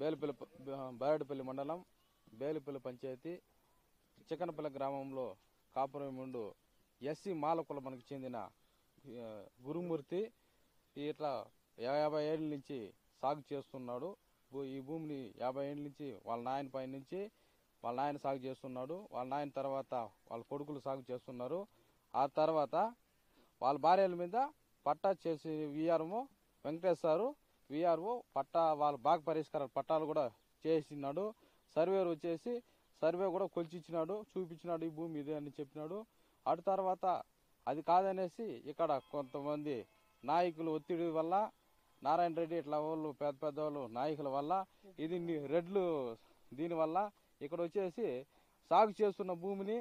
బేలుపల్లి బారెడ్డిపల్లి మండలం బేలుపల్లి పంచాయతీ చికనపల్లి గ్రామంలో కాపురం ఉండు ఎస్సీ మాల కులమునకు చెందిన గురుమూర్తి ఇట్లా 50 ఏళ్ల నుంచి సాగు చేస్తున్నాడు. ఈ భూమిని 50 ఏళ్ల నుంచి వాళ్ళ నాయన పై నుంచి వాళ్ళ నాయన సాగు చేస్తున్నాడు. వాళ్ళ నాయన తర్వాత వాళ్ళ కొడుకులు సాగు చేస్తున్నారు. ఆ తర్వాత వాళ్ళ భార్యల మీద పట్టా చేసి విఆర్ఓ వెంకటేశ్వరు విఆర్ఓ పట్టా వాళ్ళ బాగా పరిష్కారాలు పట్టాలు కూడా చేసినాడు. సర్వేరు వచ్చేసి సర్వే కూడా కొలిచిచ్చినాడు, చూపించినాడు ఈ భూమి ఇదే అని చెప్పినాడు. అటు తర్వాత అది కాదనేసి ఇక్కడ కొంతమంది నాయకులు ఒత్తిడి వల్ల నారాయణ రెడ్డి ఇట్లా వాళ్ళు పెద్ద పెద్ద వాళ్ళు నాయకుల వల్ల ఇది రెడ్లు దీనివల్ల ఇక్కడ వచ్చేసి సాగు చేస్తున్న భూమిని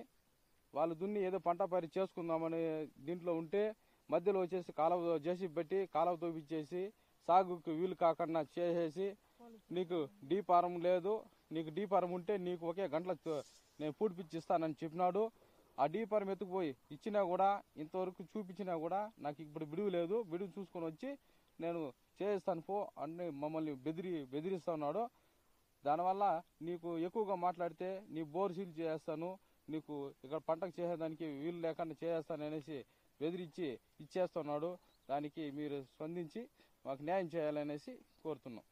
వాళ్ళు దున్ని ఏదో పంట పరి చేసుకుందామని దీంట్లో ఉంటే మధ్యలో వచ్చేసి కాలువ జేసీ పెట్టి కాలువ తోపించేసి సాగుకు వీలు కాకుండా చేసేసి నీకు డీ ఫారం లేదు, నీకు డీ ఫారం ఉంటే నీకు ఒకే గంటలో నేను పూడిపిచ్చిస్తానని చెప్పినాడు. ఆ డీ ఫారం ఎత్తుకుపోయి ఇచ్చినా కూడా ఇంతవరకు చూపించినా కూడా నాకు ఇప్పుడు బిడువు లేదు, బిడువు చూసుకొని వచ్చి నేను చేస్తాను పో అని మమ్మల్ని బెదిరిస్తా ఉన్నాడు. దానివల్ల నీకు ఎక్కువగా మాట్లాడితే నీ బోర్ సీల్ చేస్తాను, నీకు ఇక్కడ పంటకు చేసేదానికి వీలు లేకుండా చేస్తాను అనేసి బెదిరించి ఇచ్చేస్తున్నాడు. దానికి మీరు స్పందించి మాకు న్యాయం చేయాలనేసి కోరుతున్నాం.